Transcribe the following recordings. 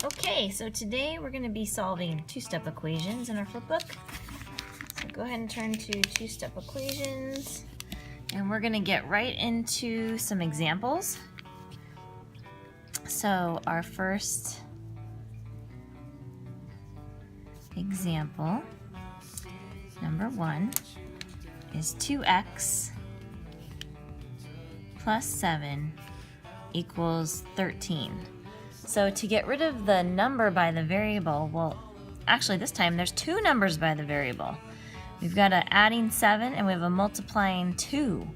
Okay, so today we're going to be solving two-step equations in our flipbook. So go ahead and turn to two-step equations, and we're going to get right into some examples. So our first example, number 1, is 2x plus 7 equals 13. So to get rid of the number by the variable, well, actually this time there's two numbers by the variable. We've got a adding 7 and we have a multiplying 2.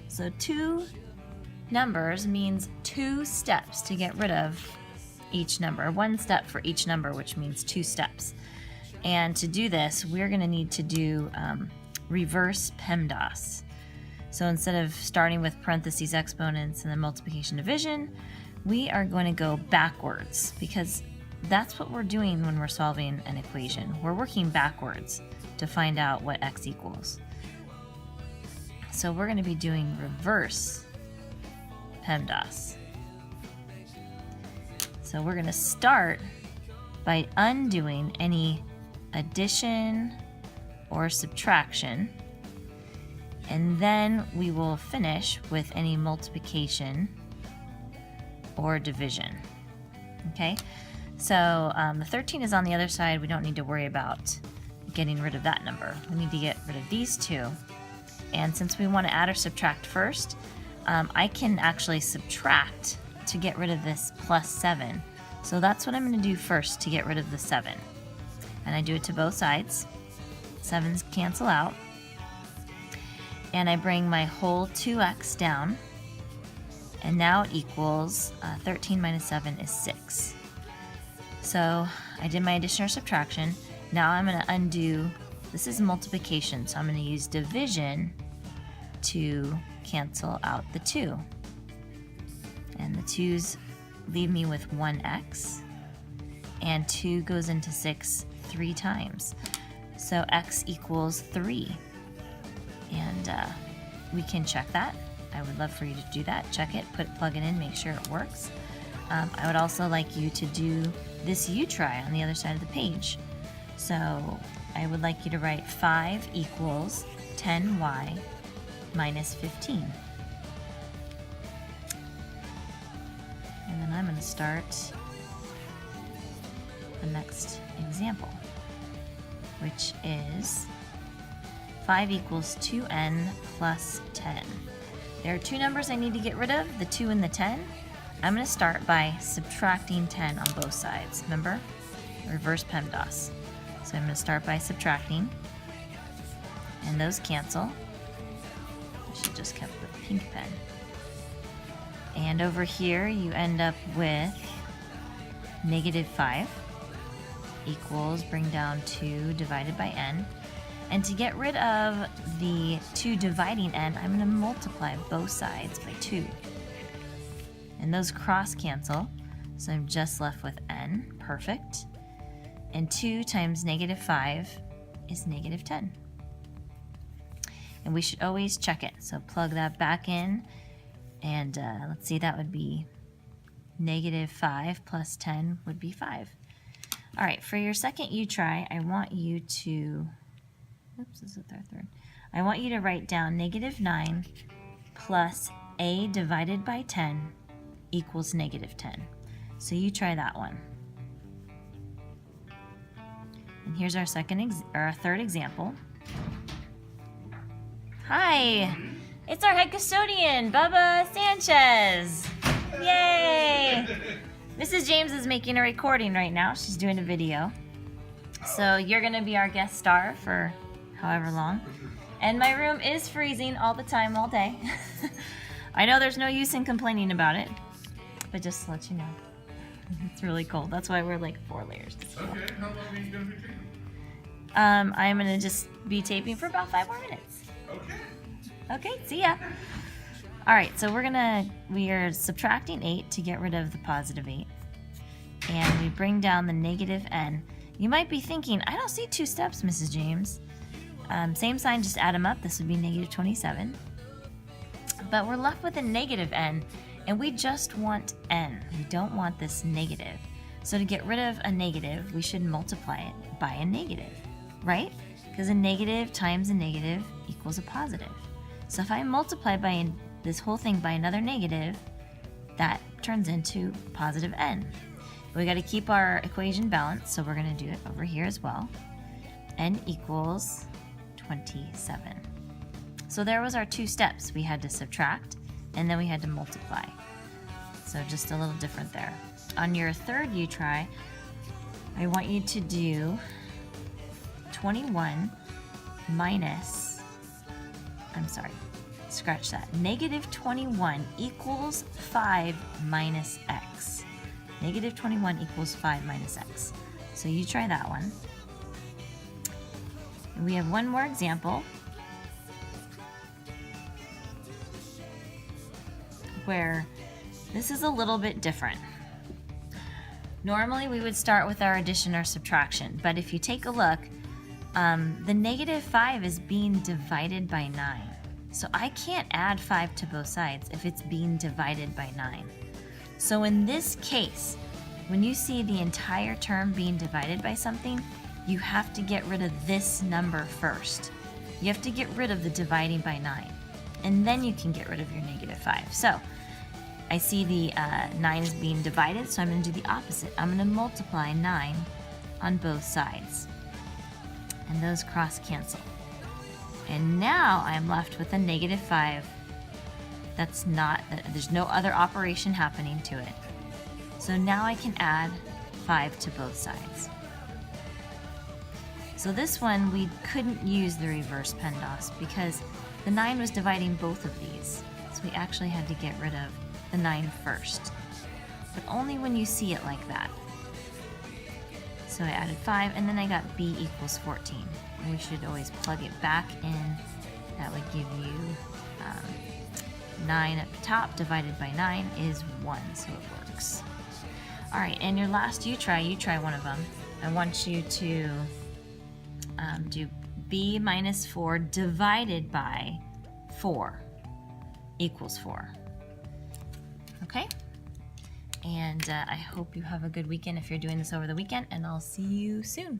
So two numbers means 2 steps to get rid of each number. 1 step for each number, which means 2 steps. And to do this, we're going to need to do ReversePEMDAS. So instead of starting with parentheses, exponents, and then multiplication, division, we are going to go backwards because that's what we're doing when we're solving an equation. We're working backwards to find out what x equals. So we're going to be doing reverse PEMDAS. So we're going to start by undoing any addition or subtraction, and then we will finish with any multiplication or division. Okay, so the 13 is on the other side. We don't need to worry about getting rid of that number. We need to get rid of these two. And since we want to add or subtract first, I can actually subtract to get rid of this plus 7. So that's what I'm going to do first to get rid of the 7. And I do it to both sides. 7s cancel out. And I bring my whole 2x down. And now it equals 13 minus 7 is 6. So I did my addition or subtraction. Now I'm going to undo, this is multiplication, so I'm going to use division to cancel out the 2. And the 2's leave me with 1x. And 2 goes into 6 3 times. So x equals 3. And we can check that. I would love for you to do that. Check it, plug it in, make sure it works. I would also like you to do this U-try on the other side of the page. So I would like you to write 5 equals 10y minus 15. And then I'm going to start the next example, which is 5 equals 2n plus 10. There are two numbers I need to get rid of, the 2 and the 10. I'm going to start by subtracting 10 on both sides. Remember? Reverse PEMDAS. So I'm going to start by subtracting, and those cancel. I should just kept the pink pen. And over here you end up with negative 5 equals, bring down 2 divided by n. And to get rid of the 2 dividing n, I'm going to multiply both sides by 2. And those cross cancel, so I'm just left with n. Perfect. And 2 times negative 5 is negative 10. And we should always check it. So plug that back in. And let's see, that would be negative 5 plus 10 would be 5. All right, for your second U-try, I want you to... Oops, this is our third. I want you to write down negative 9 plus a divided by 10 equals negative 10. So you try that one. And here's our third example. Hi, it's our head custodian, Bubba Sanchez. Yay! Mrs. James is making a recording right now. She's doing a video. So you're gonna be our guest star for however long. And my room is freezing all the time, all day. I know there's no use in complaining about it, but just to let you know, it's really cold. That's why we're like 4 layers. Okay, how long are you going to be taping? I'm going to just be taping for about 5 more minutes. Okay. Okay, see ya. All right, so we are subtracting 8 to get rid of the positive 8. And we bring down the negative n. You might be thinking, I don't see 2 steps, Mrs. James. Same sign, just add them up. This would be negative 27. But we're left with a negative n, and we just want n. We don't want this negative. So to get rid of a negative, we should multiply it by a negative, right? Because a negative times a negative equals a positive. So if I multiply by this whole thing by another negative, that turns into positive n. We got to keep our equation balanced, so we're going to do it over here as well. N equals 27. So there was our two steps. We had to subtract, and then we had to multiply. So just a little different there. On your third U-try, I want you to do 21 minus, scratch that. Negative 21 equals 5 minus x. Negative 21 equals 5 minus x. So you try that one. And we have one more example where this is a little bit different. Normally we would start with our addition or subtraction, but if you take a look, the negative 5 is being divided by 9. So I can't add 5 to both sides if it's being divided by 9. So in this case, when you see the entire term being divided by something, you have to get rid of this number first. You have to get rid of the dividing by 9, and then you can get rid of your negative 5. So I see the 9 is being divided, so I'm going to do the opposite. I'm going to multiply 9 on both sides. And those cross cancel. And now I'm left with a negative 5. That's not, there's no other operation happening to it. So now I can add 5 to both sides. So this one we couldn't use the reverse PEMDAS because the 9 was dividing both of these. So we actually had to get rid of the 9 first, but only when you see it like that. So I added 5, and then I got b equals 14. And we should always plug it back in. That would give you 9 at the top divided by 9 is 1, so it works. All right, and your last you try one of them. I want you to do b minus 4 divided by 4 equals 4. Okay? And I hope you have a good weekend if you're doing this over the weekend, and I'll see you soon.